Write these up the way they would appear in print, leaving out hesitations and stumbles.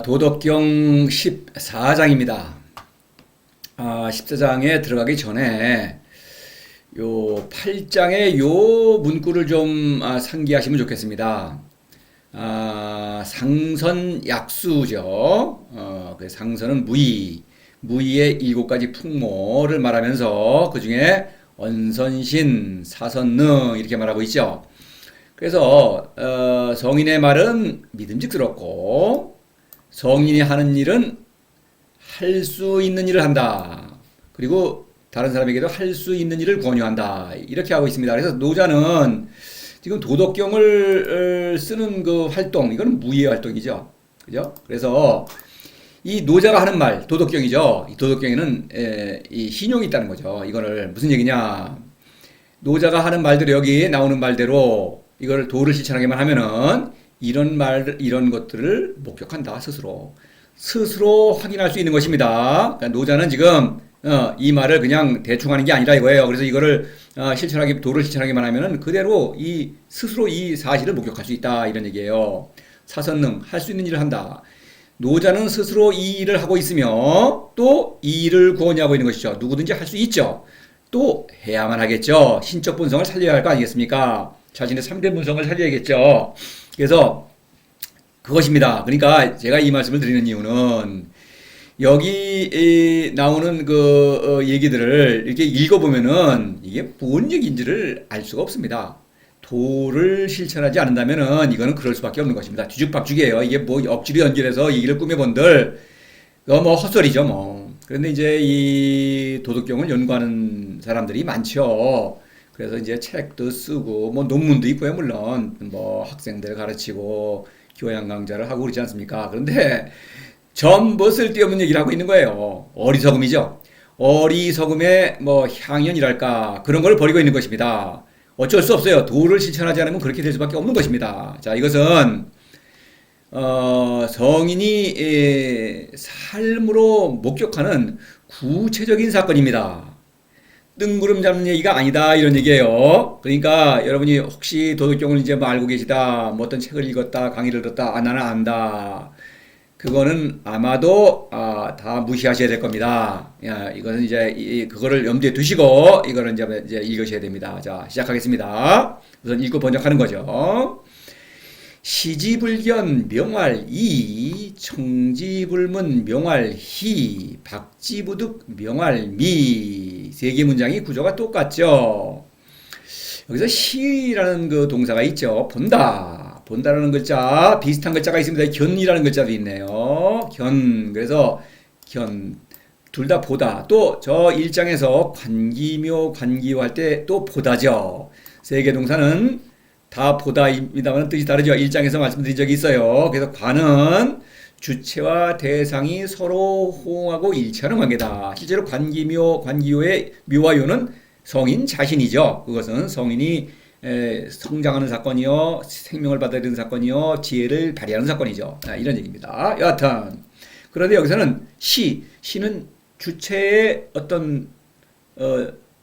도덕경 14장입니다. 14장에 들어가기 전에 요 8장의 요 문구를 좀 상기하시면 좋겠습니다. 상선약수죠. 그 상선은 무의의 7가지 풍모를 말하면서 그 중에 언선신, 사선능 이렇게 말하고 있죠. 그래서 성인의 말은 믿음직스럽고 성인이 하는 일은 할 수 있는 일을 한다. 그리고 다른 사람에게도 할 수 있는 일을 권유한다. 이렇게 하고 있습니다. 그래서 노자는 지금 도덕경을 쓰는 그 활동, 이거는 무의의 활동이죠. 그죠? 그래서 이 노자가 하는 말, 도덕경이죠. 이 도덕경에는 이 신용이 있다는 거죠. 이거를 무슨 얘기냐? 노자가 하는 말대로 여기 나오는 말대로 이걸 도를 실천하게만 하면은 이런 것들을 목격한다. 스스로 확인할 수 있는 것입니다. 그러니까 노자는 지금 이 말을 그냥 대충 하는 게 아니라 이거예요. 그래서 이거를 도를 실천하기만 하면은 그대로 스스로 이 사실을 목격할 수 있다. 이런 얘기예요. 사선능, 할 수 있는 일을 한다. 노자는 스스로 이 일을 하고 있으며 또 이 일을 구원하고 있는 것이죠. 누구든지 할 수 있죠. 또 해야만 하겠죠. 신적 본성을 살려야 할 거 아니겠습니까? 자신의 3대 본성을 살려야겠죠. 그래서 그것입니다. 그러니까 제가 이 말씀을 드리는 이유는 여기 나오는 그 얘기들을 이렇게 읽어보면은 이게 뭔 얘기인지를 알 수가 없습니다. 도를 실천하지 않는다면은 이거는 그럴 수밖에 없는 것입니다. 뒤죽박죽이에요. 이게 뭐 억지로 연결해서 얘기를 꾸며본들 그거 뭐 헛소리죠 뭐. 그런데 이제 이 도덕경을 연구하는 사람들이 많죠. 그래서 이제 책도 쓰고 뭐 논문도 있고요. 물론 뭐 학생들 가르치고 교양 강좌를 하고 그러지 않습니까? 그런데 전부 쓸데없는 얘기를 하고 있는 거예요. 어리석음이죠. 어리석음의 뭐 향연이랄까 그런 걸 버리고 있는 것입니다. 어쩔 수 없어요. 도를 실천하지 않으면 그렇게 될 수밖에 없는 것입니다. 자, 이것은 성인이 삶으로 목격하는 구체적인 사건입니다. 뜬구름 잡는 얘기가 아니다 이런 얘기예요. 그러니까 여러분이 혹시 도덕경을 이제 뭐 알고 계시다, 뭐 어떤 책을 읽었다, 강의를 들었다, 나는 안다. 그거는 아마도 다 무시하셔야 될 겁니다. 이거는 이제 그거를 염두에 두시고 이거는 이제 읽으셔야 됩니다. 자, 시작하겠습니다. 우선 읽고 번역하는 거죠. 시지불견 명활이, 청지불문 명활희, 박지부득 명활미. 세 개 문장이 구조가 똑같죠. 여기서 시라는 그 동사가 있죠. 본다라는 글자, 비슷한 글자가 있습니다. 견이라는 글자도 있네요. 그래서 둘 다 보다. 또 저 1장에서 관기묘, 관기요 할 때 또 보다죠. 세 개 동사는 다 보다입니다만 뜻이 다르죠. 1장에서 말씀드린 적이 있어요. 그래서 관은 주체와 대상이 서로 호응하고 일치하는 관계다. 실제로 관기요의 묘와 요는 성인 자신이죠. 그것은 성인이 성장하는 사건이요, 생명을 받아들이는 사건이요, 지혜를 발휘하는 사건이죠. 이런 얘기입니다. 여하튼 그런데 여기서는 시는 주체의 어떤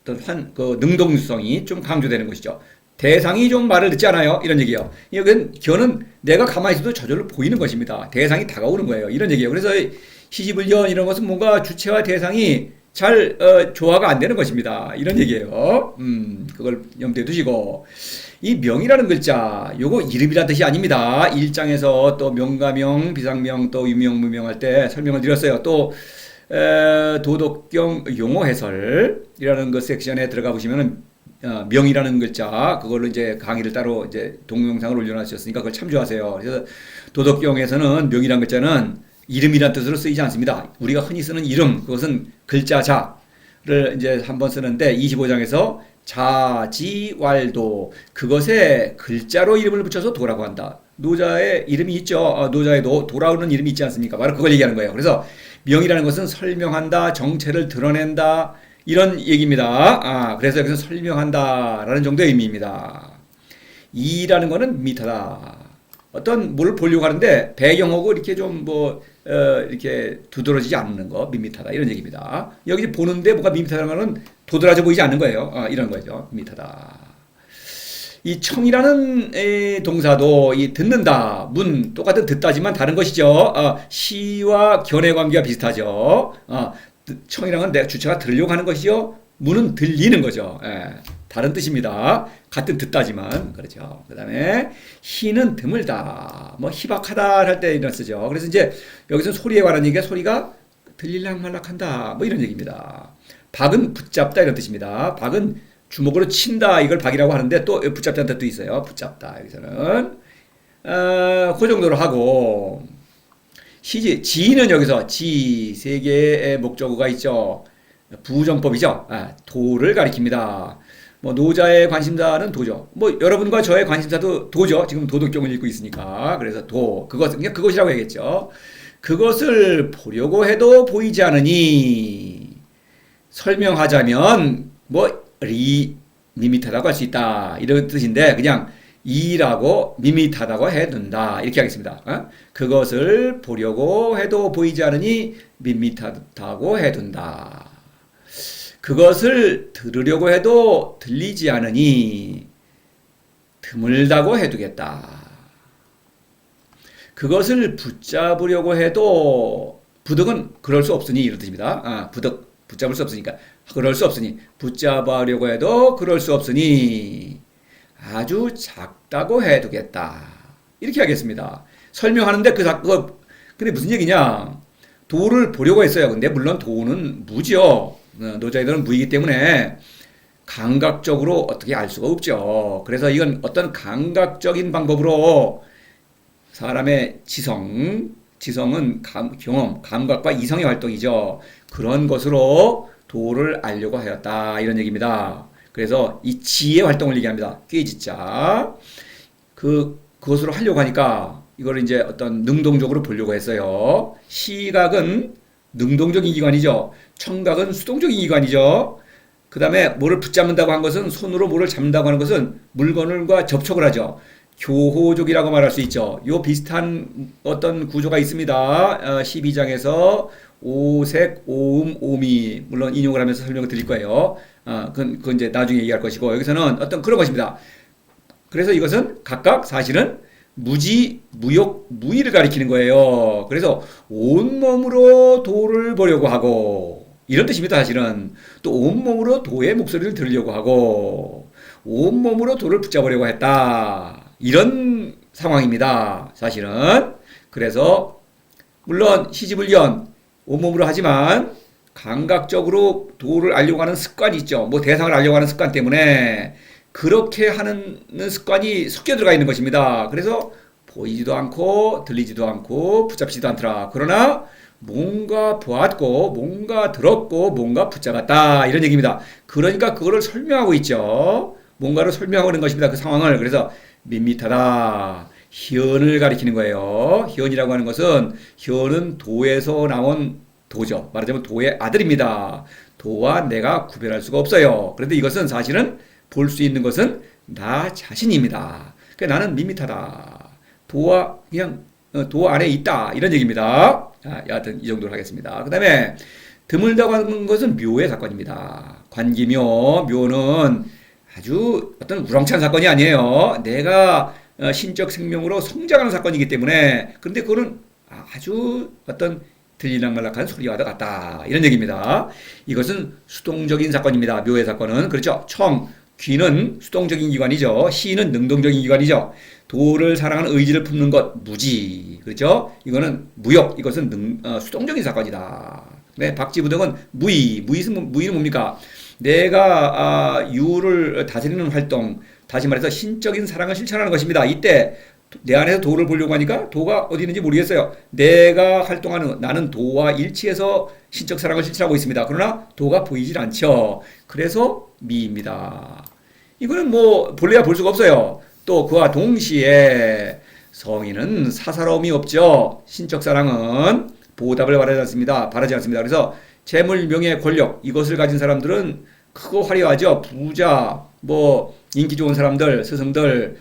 능동성이 좀 강조되는 것이죠. 대상이 좀 말을 듣지 않아요? 이런 얘기예요. 여기는 견은 내가 가만히 있어도 저절로 보이는 것입니다. 대상이 다가오는 거예요. 이런 얘기예요. 그래서 시지불견 이런 것은 뭔가 주체와 대상이 잘 조화가 안 되는 것입니다. 이런 얘기예요. 그걸 염두에 두시고 이 명이라는 글자 요거 이름이란 뜻이 아닙니다. 1장에서 또 명가명, 비상명, 또 유명, 무명할 때 설명을 드렸어요. 또 도덕경 용어 해설이라는 그 섹션에 들어가 보시면은 명이라는 글자 그걸로 이제 강의를 따로 이제 동영상을 올려놨었으니까 그걸 참조하세요. 그래서 도덕경에서는 명이라는 글자는 이름이란 뜻으로 쓰이지 않습니다. 우리가 흔히 쓰는 이름 그것은 글자자를 이제 한번 쓰는데 25장에서 자지왈도 그것에 글자로 이름을 붙여서 도라고 한다. 노자의 이름이 있죠. 노자의 도라는 이름이 있지 않습니까? 바로 그걸 얘기하는 거예요. 그래서 명이라는 것은 설명한다, 정체를 드러낸다 이런 얘기입니다. 그래서 여기서 설명한다라는 정도의 의미입니다. 이라는 거는 밋하다. 어떤 뭘 보려고 하는데 배경하고 이렇게 좀 이렇게 두드러지지 않는 거 밋밋하다 이런 얘기입니다. 여기 보는데 뭐가 밋밋하다는 거는 도드라져 보이지 않는 거예요. 이런 거죠. 밋밋하다. 이 청이라는 동사도 이 듣는다, 문 똑같은 듣다지만 다른 것이죠. 시와 견해 관계가 비슷하죠. 청이랑은 내가 주체가 들으려고 하는 것이요. 문은 들리는 거죠. 예, 다른 뜻입니다. 같은 듣다지만 그렇죠. 그다음에 희는 드물다, 뭐 희박하다 할 때 이런 쓰죠. 그래서 이제 여기서 소리에 관한 얘기가 소리가 들릴락말락한다, 뭐 이런 얘기입니다. 박은 붙잡다 이런 뜻입니다. 박은 주먹으로 친다, 이걸 박이라고 하는데 또 붙잡다는 뜻도 있어요. 붙잡다 여기서는 그 정도로 하고, 시지 지는 여기서 지 세 개의 목적어가 있죠. 부정법이죠. 도를 가리킵니다. 뭐 노자의 관심사는 도죠. 뭐 여러분과 저의 관심사도 도죠. 지금 도덕경을 읽고 있으니까. 그래서 도, 그것, 그냥 그것이라고 해야겠죠. 그것을 보려고 해도 보이지 않으니, 설명하자면 뭐 밋밋하다고 할 수 있다, 이런 뜻인데 그냥 이라고 밋밋하다고 해둔다, 이렇게 하겠습니다. 그것을 보려고 해도 보이지 않으니 밋밋하다고 해둔다. 그것을 들으려고 해도 들리지 않으니 드물다고 해두겠다. 그것을 붙잡으려고 해도, 부득은 그럴 수 없으니 이런 뜻입니다. 부득 붙잡을 수 없으니까 그럴 수 없으니, 붙잡으려고 해도 그럴 수 없으니 아주 작다고 해두겠다, 이렇게 하겠습니다. 설명하는데 근데 무슨 얘기냐? 도를 보려고 했어요. 근데 물론 도는 무죠. 노자애들은 무이기 때문에 감각적으로 어떻게 알 수가 없죠. 그래서 이건 어떤 감각적인 방법으로 사람의 지성은 경험, 감각과 이성의 활동이죠. 그런 것으로 도를 알려고 하였다, 이런 얘기입니다. 그래서 이 지의 활동을 얘기합니다. 꾀지자. 그것으로 하려고 하니까 이걸 이제 어떤 능동적으로 보려고 했어요. 시각은 능동적인 기관이죠. 청각은 수동적인 기관이죠. 그 다음에 뭐를 붙잡는다고 한 것은, 손으로 뭐를 잡는다고 하는 것은 물건과 접촉을 하죠. 교호족이라고 말할 수 있죠. 요 비슷한 어떤 구조가 있습니다. 12장에서 오색, 오음, 오미, 물론 인용을 하면서 설명을 드릴 거예요. 그건 이제 나중에 얘기할 것이고, 여기서는 어떤 그런 것입니다. 그래서 이것은 각각 사실은 무지, 무욕, 무의를 가리키는 거예요. 그래서 온몸으로 도를 보려고 하고, 이런 뜻입니다. 사실은 또 온몸으로 도의 목소리를 들으려고 하고, 온몸으로 도를 붙잡으려고 했다, 이런 상황입니다. 사실은. 그래서 물론 시집을연 온몸으로 하지만 감각적으로 도를 알려고 하는 습관이 있죠. 뭐 대상을 알려고 하는 습관 때문에 그렇게 하는 습관이 섞여 들어가 있는 것입니다. 그래서 보이지도 않고 들리지도 않고 붙잡지도 않더라. 그러나 뭔가 보았고 뭔가 들었고 뭔가 붙잡았다, 이런 얘기입니다. 그러니까 그거를 설명하고 있죠. 뭔가를 설명하는 것입니다. 그 상황을. 그래서 밋밋하다, 현을 가리키는 거예요. 현이라고 하는 것은, 현은 도에서 나온 도죠. 말하자면 도의 아들입니다. 도와 내가 구별할 수가 없어요. 그런데 이것은 사실은 볼 수 있는 것은 나 자신입니다. 그러니까 나는 밋밋하다, 도와 그냥 도 안에 있다, 이런 얘기입니다. 여하튼 이 정도로 하겠습니다. 그 다음에 드물다고 하는 것은 묘의 사건입니다. 관기묘, 묘는 아주 어떤 우렁찬 사건이 아니에요. 내가 신적 생명으로 성장하는 사건이기 때문에. 그런데 그거는 아주 어떤 들리락말락한 소리와 같다, 이런 얘기입니다. 이것은 수동적인 사건입니다. 묘의 사건은. 그렇죠. 귀는 수동적인 기관이죠. 시는 능동적인 기관이죠. 도를 사랑하는 의지를 품는 것, 무지. 그렇죠. 이거는 무역, 이것은 수동적인 사건이다. 네, 박지부등은 무의는 뭡니까? 내가 유를 다스리는 활동, 다시 말해서 신적인 사랑을 실천하는 것입니다. 이때 내 안에서 도를 보려고 하니까 도가 어디 있는지 모르겠어요. 내가 활동하는, 나는 도와 일치해서 신적 사랑을 실천하고 있습니다. 그러나 도가 보이질 않죠. 그래서 미입니다. 이거는 뭐 볼래야 볼 수가 없어요. 또 그와 동시에 성인은 사사로움이 없죠. 신적 사랑은 보답을 바라지 않습니다. 그래서 재물, 명예, 권력, 이것을 가진 사람들은 크고 화려하죠. 부자, 뭐 인기 좋은 사람들, 스승들,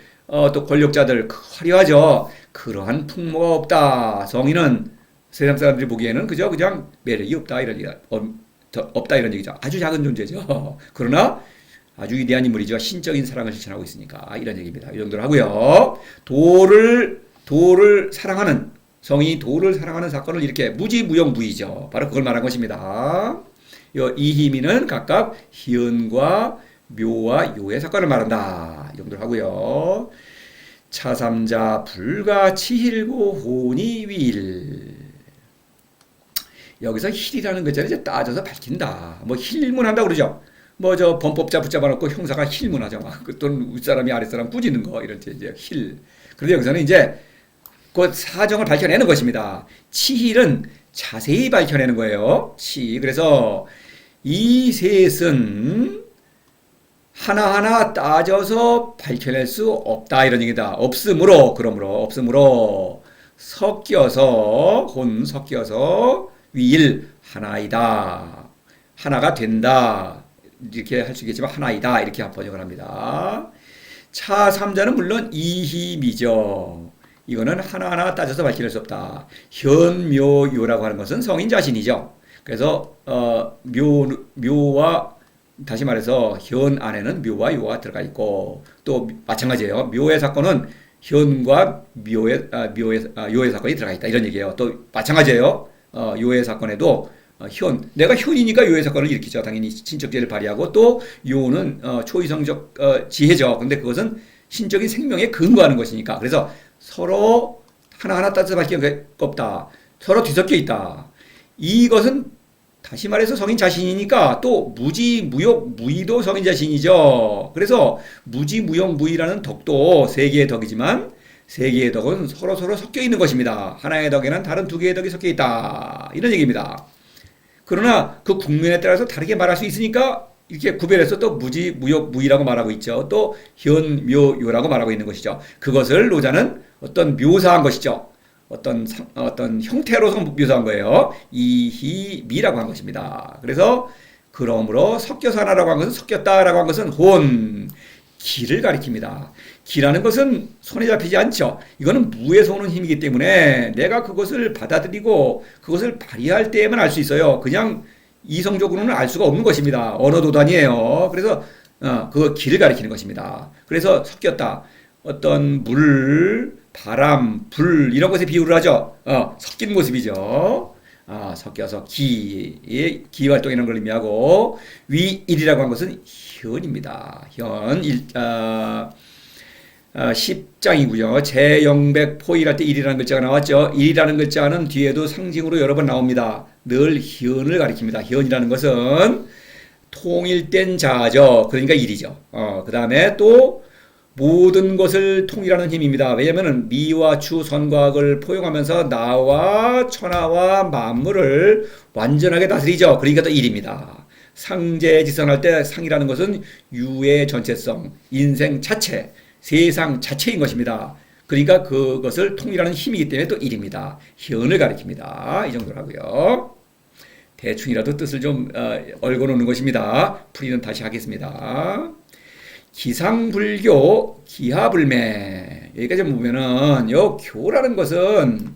또 권력자들 화려하죠. 그러한 풍모가 없다. 성인은 세상 사람들이 보기에는 그냥 매력이 없다, 이런 얘기다. 없다, 이런 얘기죠. 아주 작은 존재죠. 그러나 아주 위대한 인물이죠. 신적인 사랑을 실천하고 있으니까 이런 얘기입니다. 이 정도로 하고요. 도를 사랑하는 성인이 도를 사랑하는 사건을 이렇게 무지무용무이죠. 바로 그걸 말한 것입니다. 이 희미는 각각 희은과 묘와 요의 사건을 말한다. 이 정도로 하고요. 차삼자 불가 치힐고 혼이 위일. 여기서 힐이라는 것자를 이제 따져서 밝힌다. 뭐 힐문한다 그러죠. 뭐 저 범법자 붙잡아놓고 형사가 힐문하죠. 막 또는 윗사람이 아랫사람 꾸짖는 거 이럴 때 이제 힐. 그런데 여기서는 이제 그 사정을 밝혀내는 것입니다. 치힐은 자세히 밝혀내는 거예요. 그래서 이 셋은 하나하나 따져서 밝혀낼 수 없다 이런 얘기다. 없으므로 섞여서 위일 하나이다. 하나가 된다. 이렇게 할 수 있겠지만 하나이다. 이렇게 번역을 합니다. 차삼자는 물론 이힘이죠. 이거는 하나하나 따져서 밝힐 수 없다. 현묘요라고 하는 것은 성인 자신이죠. 그래서 묘와 다시 말해서 현 안에는 묘와 요가 들어가 있고 또 마찬가지예요. 묘의 사건은 현과 요의 사건이 들어가 있다 이런 얘기예요. 또 마찬가지예요. 요의 사건에도 내가 현이니까 요의 사건을 일으키죠. 당연히 신적지혜를 발휘하고 또 요는 초이성적 지혜죠. 근데 그것은 신적인 생명에 근거하는 것이니까 그래서 서로 하나하나 따져서 밝힐 게 없다. 서로 뒤섞여 있다. 이것은 다시 말해서 성인 자신이니까 또 무지무욕무의도 성인 자신이죠. 그래서 무지무욕무의라는 덕도 세 개의 덕이지만 세 개의 덕은 서로 섞여 있는 것입니다. 하나의 덕에는 다른 두 개의 덕이 섞여 있다. 이런 얘기입니다. 그러나 그 국면에 따라서 다르게 말할 수 있으니까 이렇게 구별해서 또 무지무욕무의라고 말하고 있죠. 또 현묘요라고 말하고 있는 것이죠. 그것을 노자는 어떤 묘사한 것이죠. 어떤 형태로서 묘사한 거예요. 이희미라고 한 것입니다. 그래서 그러므로 섞여서 하나라고 한 것은 섞였다라고 한 것은 기를 가리킵니다. 기라는 것은 손에 잡히지 않죠. 이거는 무에서 오는 힘이기 때문에 내가 그것을 받아들이고 그것을 발휘할 때에만 알 수 있어요. 그냥 이성적으로는 알 수가 없는 것입니다. 언어도단이에요. 그래서 그 기를 가리키는 것입니다. 그래서 섞였다. 어떤 물, 바람, 불 이런 것에 비유를 하죠. 섞인 모습이죠. 섞여서 기활동이라는 걸 의미하고 위일이라고 한 것은 현입니다. 10장이고요. 제영백 포일 할 때 일이라는 글자가 나왔죠. 일이라는 글자는 뒤에도 상징으로 여러 번 나옵니다. 늘 현을 가리킵니다. 현이라는 것은 통일된 자죠. 그러니까 일이죠. 그 다음에 또 모든 것을 통일하는 힘입니다. 왜냐하면 미와 추, 선과 악을 포용하면서 나와 천하와 만물을 완전하게 다스리죠. 그러니까 또 일입니다. 상제지선할 때 상이라는 것은 유의 전체성, 인생 자체, 세상 자체인 것입니다. 그러니까 그것을 통일하는 힘이기 때문에 또 일입니다. 현을 가리킵니다. 이 정도로 하고요. 대충이라도 뜻을 좀 얽어놓는 것입니다. 풀이는 다시 하겠습니다. 기상불교, 기하불매. 여기까지 보면은 요 교라는 것은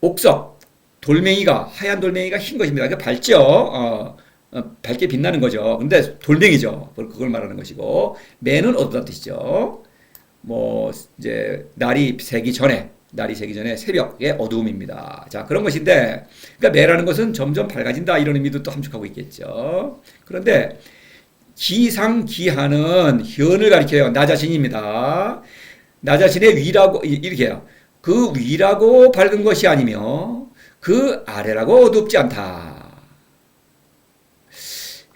옥석, 돌멩이가 하얀 돌멩이가 흰 것입니다. 그러니까 밝죠. 밝게 빛나는 거죠. 근데 돌멩이죠. 그걸 말하는 것이고 매는 어둡다는 뜻이죠. 뭐 이제 날이 새기 전에 새벽의 어두움입니다. 자, 그런 것인데 그러니까 매라는 것은 점점 밝아진다 이런 의미도 또 함축하고 있겠죠. 그런데 기상기하는 현을 가리켜요. 나 자신입니다. 나 자신의 위라고 이렇게 해요. 그 위라고 밝은 것이 아니며 그 아래라고 어둡지 않다.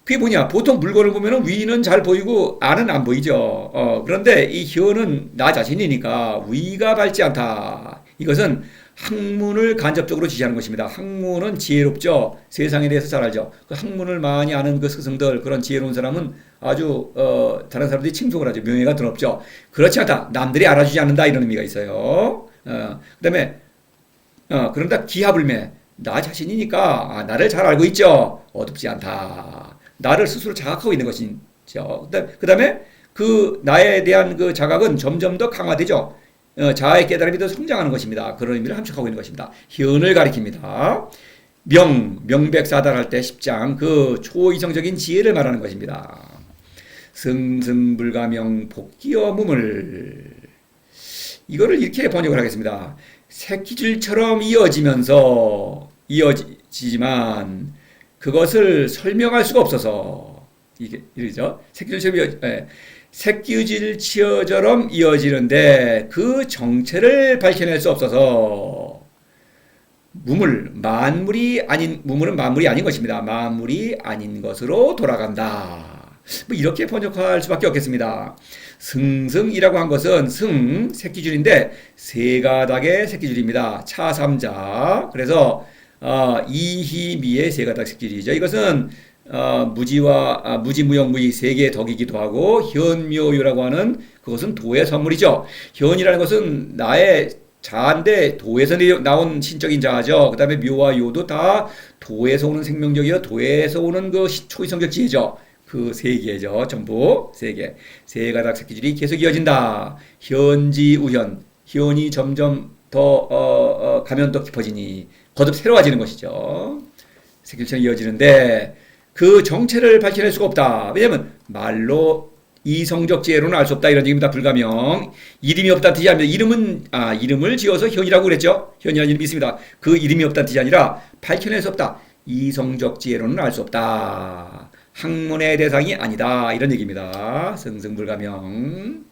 그게 뭐냐? 보통 물건을 보면 위는 잘 보이고 아는 안 보이죠. 그런데 이 현은 나 자신이니까 위가 밝지 않다. 이것은 학문을 간접적으로 지시하는 것입니다. 학문은 지혜롭죠. 세상에 대해서 잘 알죠. 그 학문을 많이 아는 그 스승들, 그런 지혜로운 사람은 아주 다른 사람들이 칭송을 하죠. 명예가 드럽죠. 그렇지 않다. 남들이 알아주지 않는다 이런 의미가 있어요. 그다음에 그런다 기하불매. 나 자신이니까 나를 잘 알고 있죠. 어둡지 않다. 나를 스스로 자각하고 있는 것이죠. 그다음에 그 나에 대한 그 자각은 점점 더 강화되죠. 자아의 깨달음이 더 성장하는 것입니다. 그런 의미를 함축하고 있는 것입니다. 현을 가리킵니다. 명백사달할 때 10장 그 초이성적인 지혜를 말하는 것입니다. 승승불가명 복기어 무물. 이거를 이렇게 번역을 하겠습니다. 새끼줄처럼 이어지지만 그것을 설명할 수가 없어서 이게 이러죠. 새끼줄처럼 이어지는데 그 정체를 밝혀낼 수 없어서 무물은 만물이 아닌 것입니다. 만물이 아닌 것으로 돌아간다. 뭐 이렇게 번역할 수밖에 없겠습니다. 승승이라고 한 것은 새끼줄인데 세 가닥의 새끼줄입니다. 차삼자. 그래서 이희미의 세 가닥 새끼줄이죠. 이것은 무지무영무이 세 개의 덕이기도 하고 현묘유라고 하는 그것은 도의 선물이죠. 현이라는 것은 나의 자인데 도에서 나온 신적인 자죠. 그 다음에 묘와 요도 다 도에서 오는 생명력이요. 도에서 오는 그 초이성적 지혜죠. 그 세 개죠. 전부 세 개. 세 가닥 새끼줄이 계속 이어진다. 현지우현. 현이 점점 더 가면 더 깊어지니 거듭 새로워지는 것이죠. 새끼줄처럼 이어지는데 그 정체를 밝혀낼 수가 없다. 왜냐하면 말로 이성적 지혜로는 알 수 없다 이런 얘기입니다. 불가명. 이름이 없다는 뜻이 아니라 이름을 지어서 현이라고 그랬죠. 현이라는 이름이 있습니다. 그 이름이 없다는 뜻이 아니라 밝혀낼 수 없다. 이성적 지혜로는 알 수 없다. 학문의 대상이 아니다 이런 얘기입니다. 승승불가명.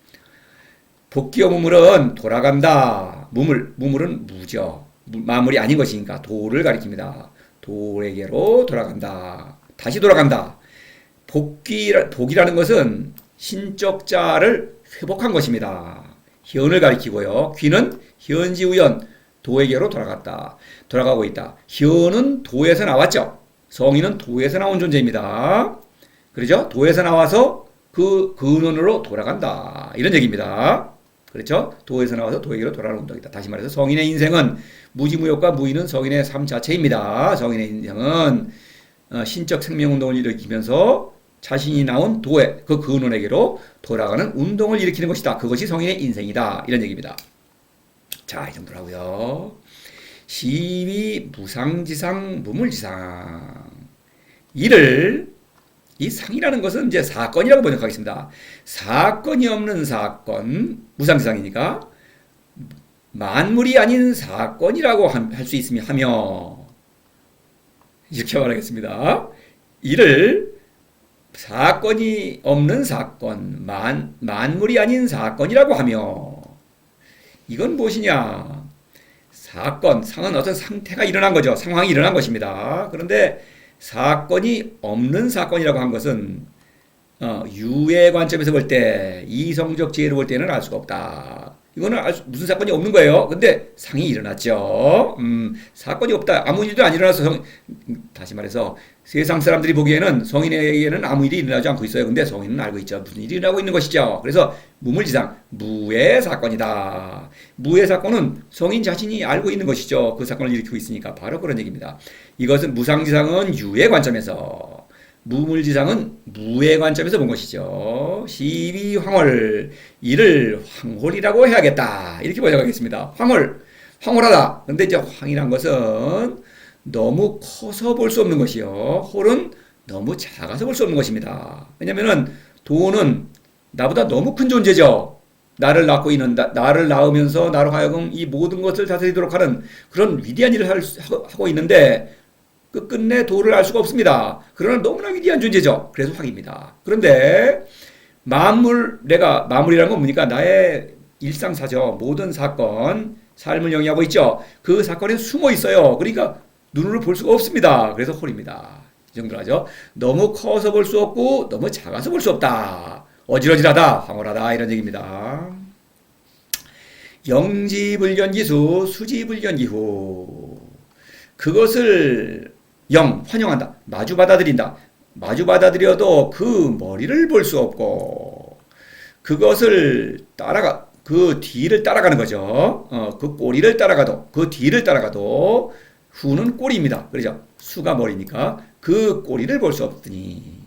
복기어 무물은 돌아간다. 무물은 무죠. 만물이 아닌 것이니까 도를 가리킵니다. 도에게로 돌아간다. 다시 돌아간다. 복이라는 것은 신적 자를 회복한 것입니다. 현을 가리키고요. 귀는 현지우현 도에게로 돌아가고 있다. 현은 도에서 나왔죠. 성인은 도에서 나온 존재입니다. 그렇죠? 도에서 나와서 그 근원으로 돌아간다. 이런 얘기입니다. 그렇죠? 도에서 나와서 도에게로 돌아가는 운동이다. 다시 말해서 성인의 인생은 무지무욕과 무의는 성인의 삶 자체입니다. 성인의 인생은 신적 생명운동을 일으키면서 자신이 나온 도에 그 근원에게로 돌아가는 운동을 일으키는 것이다. 그것이 성인의 인생이다. 이런 얘기입니다. 자, 이 정도라고요. 시위 무상지상 무물지상. 이 상이라는 것은 이제 사건이라고 번역하겠습니다. 사건이 없는 사건, 무상지상이니까 만물이 아닌 사건이라고 할 수 있으며 하며 이렇게 말하겠습니다. 이를 사건이 없는 사건, 만물이 아닌 사건이라고 하며 이건 무엇이냐? 상은 어떤 상태가 일어난 거죠. 상황이 일어난 것입니다. 그런데 사건이 없는 사건이라고 한 것은 유의 관점에서 볼 때, 이성적 지혜로 볼 때는 알 수가 없다. 이거는 무슨 사건이 없는 거예요. 근데 상이 일어났죠. 사건이 없다. 아무 일도 안 일어나서 다시 말해서 세상 사람들이 보기에는 성인에게는 아무 일이 일어나지 않고 있어요. 근데 성인은 알고 있죠. 무슨 일이 일어나고 있는 것이죠. 그래서 무물지상, 무의 사건이다. 무의 사건은 성인 자신이 알고 있는 것이죠. 그 사건을 일으키고 있으니까 바로 그런 얘기입니다. 이것은 무상지상은 유의 관점에서, 무물지상은 무의 관점에서 본 것이죠. 시비황홀, 이를 황홀이라고 해야겠다. 이렇게 번역하겠습니다. 황홀하다. 근데 이제 황이란 것은 너무 커서 볼 수 없는 것이요. 홀은 너무 작아서 볼 수 없는 것입니다. 왜냐면은 도는 나보다 너무 큰 존재죠. 나를 낳으면서 나로 하여금 이 모든 것을 다스리도록 하는 그런 위대한 일을 하고 있는데 끝내 도를 알 수가 없습니다. 그러나 너무나 위대한 존재죠. 그래서 황입니다. 그런데 마물이라는 건 뭡니까? 나의 일상사죠. 모든 사건, 삶을 영위하고 있죠. 그 사건에 숨어 있어요. 그러니까 눈으로 볼 수가 없습니다. 그래서 홀입니다. 이 정도로 하죠. 너무 커서 볼 수 없고 너무 작아서 볼 수 없다. 어지러지하다, 황홀하다 이런 얘기입니다. 영지불견기수, 수지불견기후. 그것을 환영한다. 마주 받아들인다. 마주 받아들여도 그 머리를 볼 수 없고 그것을 그 뒤를 따라가는 거죠. 그 꼬리를 따라가도, 그 뒤를 따라가도 후는 꼬리입니다. 그렇죠? 수가 머리니까 그 꼬리를 볼 수 없으니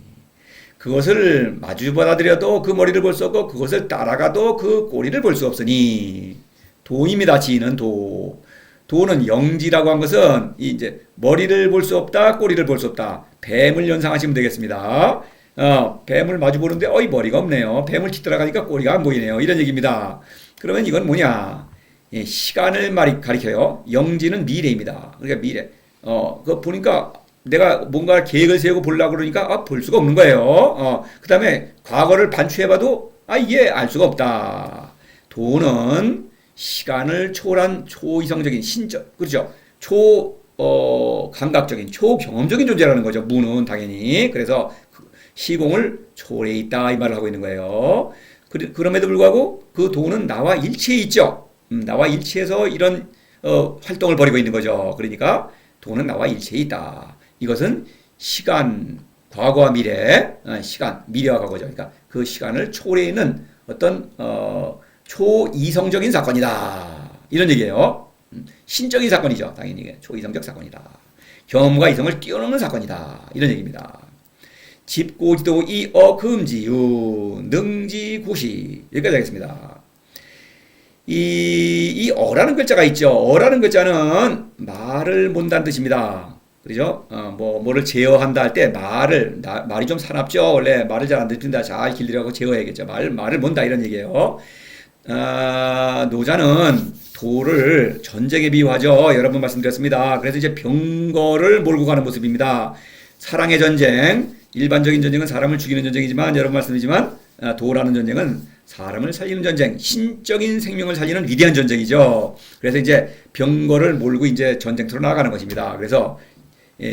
그것을 마주 받아들여도 그 머리를 볼 수 없고 그것을 따라가도 그 꼬리를 볼 수 없으니 도입니다. 지는 도. 도는 영지라고 한 것은 이제 머리를 볼 수 없다, 꼬리를 볼 수 없다. 뱀을 연상하시면 되겠습니다. 뱀을 마주 보는데 어이 머리가 없네요. 뱀을 뒤따라가니까 꼬리가 안 보이네요. 이런 얘기입니다. 그러면 이건 뭐냐? 예, 시간을 가리켜요. 영지는 미래입니다. 그러니까 미래. 그 보니까 내가 뭔가 계획을 세우고 보려고 그러니까 볼 수가 없는 거예요. 그 다음에 과거를 반추해봐도 이게 알 수가 없다. 도는 시간을 초월한 초이성적인 신적, 그렇죠? 감각적인, 초경험적인 존재라는 거죠. 무는 당연히. 그래서 시공을 초월해 있다. 이 말을 하고 있는 거예요. 그럼에도 불구하고 그 도는 나와 일치해 있죠. 나와 일치해서 이런 활동을 벌이고 있는 거죠. 그러니까 도는 나와 일치해 있다. 이것은 시간, 과거와 미래, 미래와 과거죠. 그러니까 그 시간을 초월해 있는 어떤 초이성적인 사건이다. 이런 얘기예요. 신적인 사건이죠. 당연히 초이성적 사건이다. 경험과 이성을 뛰어넘는 사건이다. 이런 얘기입니다. 집고지도 이어금지유 능지고시 여기까지 하겠습니다. 이 어라는 글자가 있죠. 어라는 글자는 말을 못한다는 뜻입니다. 그렇죠? 뭐를 제어한다 할 때 말이 좀 사납죠. 원래 말을 잘 안 듣는다. 잘 길들여고 제어해야겠죠. 말을 못한다 이런 얘기예요. 노자는 도를 전쟁에 비유하죠. 여러 번 말씀드렸습니다. 그래서 이제 병거를 몰고 가는 모습입니다. 사랑의 전쟁, 일반적인 전쟁은 사람을 죽이는 전쟁이지만 여러 번 말씀드리지만 도라는 전쟁은 사람을 살리는 전쟁, 신적인 생명을 살리는 위대한 전쟁이죠. 그래서 이제 병거를 몰고 이제 전쟁터로 나아가는 것입니다. 그래서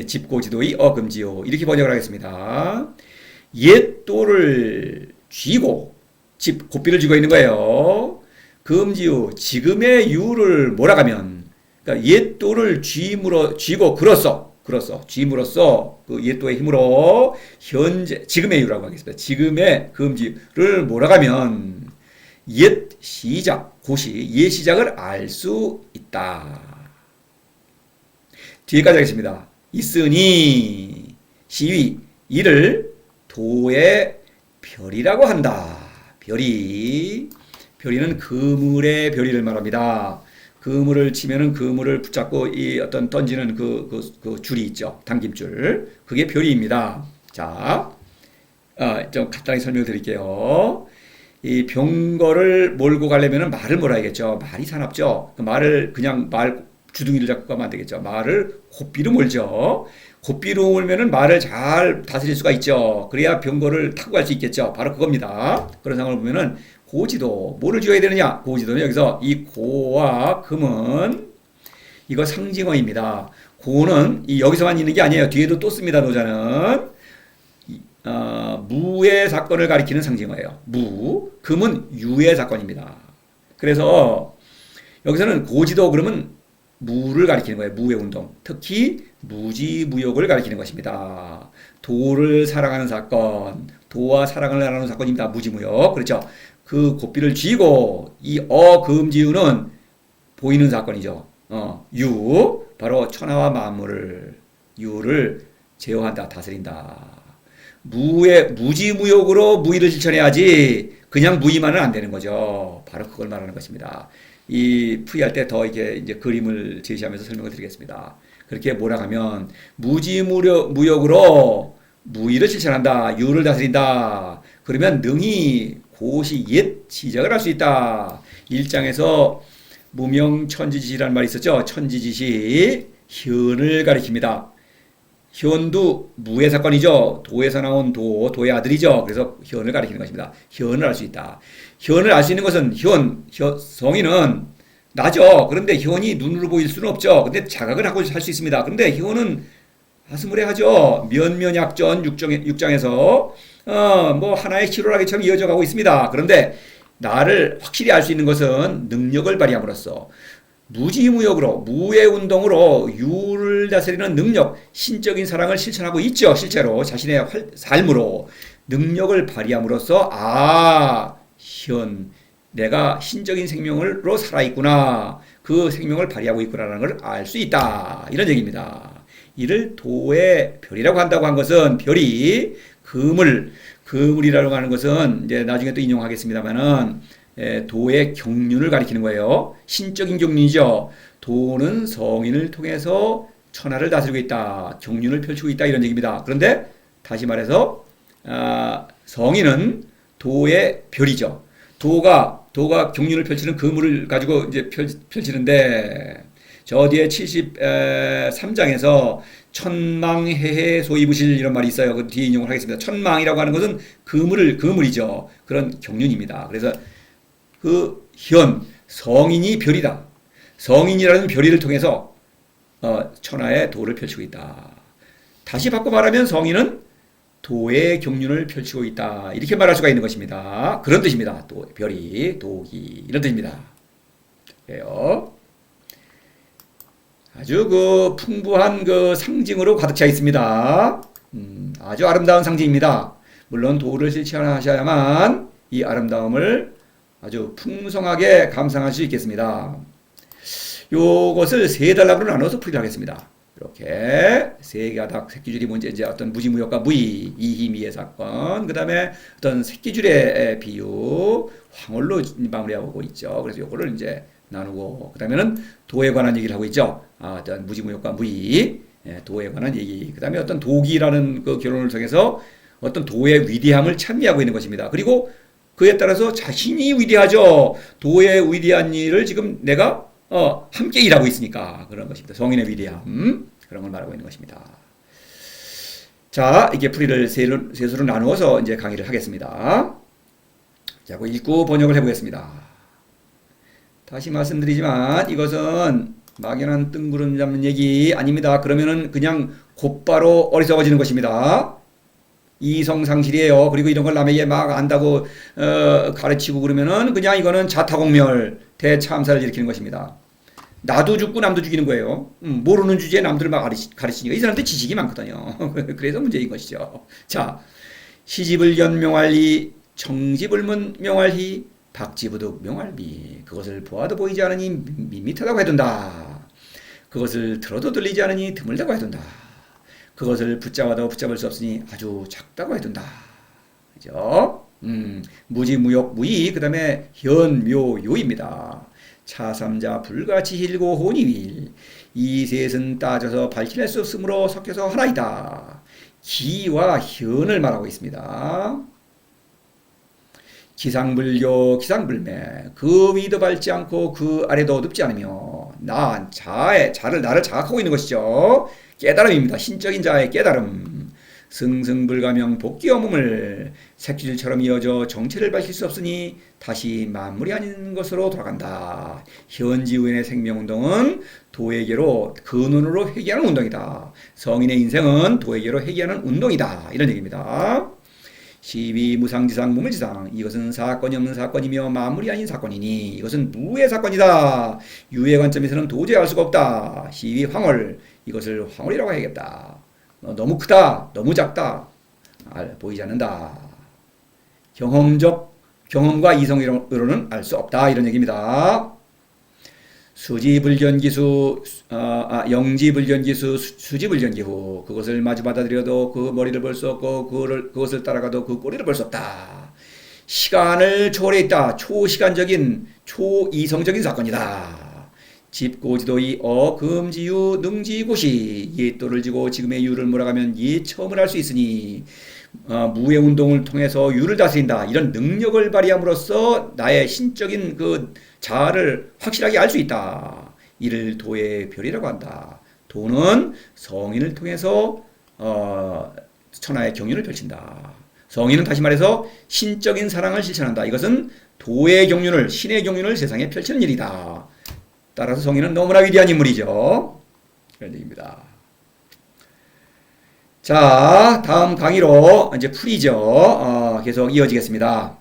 집고지도의 어금지요 이렇게 번역을 하겠습니다. 옛 도를 쥐고 고삐를 쥐고 있는 거예요. 금지유 지금의 유를 몰아가면 그러니까 옛 도를 쥐고 쥐므로써 그 옛 도의 힘으로 현재 지금의 유라고 하겠습니다. 지금의 금지를 몰아가면 옛 시작을 알 수 있다. 뒤에까지 하겠습니다. 있으니 시위 이를 도의 별이라고 한다. 별이는 그물의 별이를 말합니다. 그물을 치면은 그물을 붙잡고 이 어떤 던지는 그 줄이 있죠. 당김줄. 그게 별이입니다. 자, 좀 간단하게 설명을 드릴게요. 이 병거를 몰고 가려면은 말을 몰아야겠죠. 말이 사납죠. 그 말을 그냥 주둥이를 잡고 가면 안 되겠죠. 말을 고삐로 몰죠. 고삐로 몰면은 말을 잘 다스릴 수가 있죠. 그래야 병거를 타고 갈 수 있겠죠. 바로 그겁니다. 그런 상황을 보면은 고지도, 뭐를 지어야 되느냐? 고지도는 여기서 이 고와 금은 이거 상징어입니다. 고는 여기서만 있는 게 아니에요. 뒤에도 또 씁니다. 노자는 무의 사건을 가리키는 상징어예요. 금은 유의 사건입니다. 그래서 여기서는 고지도 그러면 무를 가리키는 거예요. 무의 운동. 특히 무지무욕을 가리키는 것입니다. 도를 사랑하는 사건, 도와 사랑을 나누는 사건입니다. 무지무욕. 그렇죠? 그 고삐를 쥐고 이 금지유는 보이는 사건이죠. 바로 천하와 만물을 유를 제어한다, 다스린다. 무지무욕으로 무의를 실천해야지 그냥 무의만은 안 되는 거죠. 바로 그걸 말하는 것입니다. 이 풀이할 때 더 이제 그림을 제시하면서 설명을 드리겠습니다. 그렇게 몰아가면 무지무욕으로 무의를 실천한다, 유를 다스린다. 그러면 능히 고시 옛 시작을 할 수 있다. 1장에서 무명천지지시라는 말이 있었죠. 천지지시 현을 가리킵니다. 현도 무의 사건이죠. 도에서 나온 도의 아들이죠. 그래서 현을 가리키는 것입니다. 현을 알 수 있다. 현을 알 수 있는 것은 성인은 나죠. 그런데 현이 눈으로 보일 수는 없죠. 근데 자각을 하고 할 수 있습니다. 그런데 현은 하스무레하죠. 면면약전 6장에서 뭐 하나의 실오라기처럼 이어져 가고 있습니다. 그런데 나를 확실히 알 수 있는 것은 능력을 발휘함으로써 무지무역으로 무의 운동으로 유를 다스리는 능력, 신적인 사랑을 실천하고 있죠. 실제로 자신의 삶으로 능력을 발휘함으로써 내가 신적인 생명으로 살아있구나. 그 생명을 발휘하고 있구나라는 걸 알 수 있다. 이런 얘기입니다. 이를 도의 별이라고 한다고 한 것은 별이 그물이라고 하는 것은 이제 나중에 또 인용하겠습니다만은 도의 경륜을 가리키는 거예요. 신적인 경륜이죠. 도는 성인을 통해서 천하를 다스리고 있다. 경륜을 펼치고 있다. 이런 얘기입니다. 그런데 다시 말해서 성인은 도의 별이죠. 도가 경륜을 펼치는 그물을 가지고 이제 펼치는데 저 뒤에 73장에서 천망해해 소이부실 이런 말이 있어요. 그 뒤에 인용을 하겠습니다. 천망이라고 하는 것은 그물이죠. 그런 경륜입니다. 그래서 그 성인이 별이다. 성인이라는 별이를 통해서 천하의 도를 펼치고 있다. 다시 바꿔 말하면 성인은 도의 경륜을 펼치고 있다. 이렇게 말할 수가 있는 것입니다. 그런 뜻입니다. 별이, 도기 이런 뜻입니다. 그래요. 아주 그 풍부한 그 상징으로 가득 차 있습니다. 아주 아름다운 상징입니다. 물론 도를 실천하셔야만 이 아름다움을 아주 풍성하게 감상할 수 있겠습니다. 요것을 세 단락으로 나눠서 풀이를 하겠습니다. 이렇게 세 가닥 새끼줄이 먼저 이제 어떤 무지무역과 무의, 이희미의 사건, 그 다음에 어떤 새끼줄의 비유, 황홀로 마무리하고 있죠. 그래서 요거를 이제 나누고, 그 다음에는 도에 관한 얘기를 하고 있죠. 어떤 무지무역과 무의, 도에 관한 얘기, 그 다음에 어떤 도기라는 그 결론을 통해서 어떤 도의 위대함을 찬미하고 있는 것입니다. 그리고 그에 따라서 자신이 위대하죠. 도의 위대한 일을 지금 내가 함께 일하고 있으니까 그런 것입니다. 성인의 위대함 그런 걸 말하고 있는 것입니다. 자, 이게 풀이를 세수로 나누어서 이제 강의를 하겠습니다. 자, 그 읽고 번역을 해보겠습니다. 다시 말씀드리지만 이것은 막연한 뜬구름 잡는 얘기 아닙니다. 그러면은 그냥 곧바로 어리석어지는 것입니다. 이성상실이에요. 그리고 이런 걸 남에게 막 안다고 가르치고 그러면은 그냥 이거는 자타공멸, 대참사를 일으키는 것입니다. 나도 죽고 남도 죽이는 거예요. 모르는 주제에 남들을 막 가르치니까 이 사람들 지식이 많거든요. 그래서 문제인 것이죠. 자, 시집을 명할리, 청집을 명할희, 박지부득 명할미. 그것을 보아도 보이지 않으니 밋밋하다고 해둔다. 그것을 들어도 들리지 않으니 드물다고 해둔다. 그것을 붙잡아도 붙잡을 수 없으니 아주 작다고 해둔다. 그죠? 무지무역 무의, 그 다음에 현묘요입니다. 차삼자 불가치힐고 혼이윌. 이 셋은 따져서 밝힐 수 없으므로 섞여서 하나이다. 기와 현을 말하고 있습니다. 기상불교, 기상불매. 그 위도 밟지 않고 그 아래도 눕지 않으며 나를 자각하고 있는 것이죠. 깨달음입니다. 신적인 자의 깨달음. 승승불가명 복귀어몸을 새끼줄처럼 이어져 정체를 밝힐 수 없으니 다시 만물이 아닌 것으로 돌아간다. 현지우인의 생명운동은 도에게로 근원으로 회귀하는 운동이다. 성인의 인생은 도에게로 회귀하는 운동이다. 이런 얘기입니다. 시비 무상지상 무물지상. 이것은 사건이 없는 사건이며 만물이 아닌 사건이니 이것은 무의 사건이다. 유의 관점에서는 도저히 알 수가 없다. 시비 황홀. 이것을 황홀이라고 해야겠다. 너무 크다, 너무 작다, 보이지 않는다. 경험과 이성으로는 알 수 없다. 이런 얘기입니다. 영지불견기수, 수지불견기후. 그것을 마주 받아들여도 그 머리를 볼 수 없고 그것을 따라가도 그 꼬리를 볼 수 없다. 시간을 초월해 있다. 초시간적인, 초이성적인 사건이다. 집고지도이 금지유 능지고시. 옛도를 지고 지금의 유를 몰아가면 옛처음을 알 수 있으니 무의 운동을 통해서 유를 다스린다. 이런 능력을 발휘함으로써 나의 신적인 그 자아를 확실하게 알 수 있다. 이를 도의 별이라고 한다. 도는 성인을 통해서 천하의 경륜을 펼친다. 성인은 다시 말해서 신적인 사랑을 실천한다. 이것은 도의 경륜을, 신의 경륜을 세상에 펼치는 일이다. 따라서 성인은 너무나 위대한 인물이죠. 그런 얘기입니다. 자, 다음 강의로 이제 풀이죠. 계속 이어지겠습니다.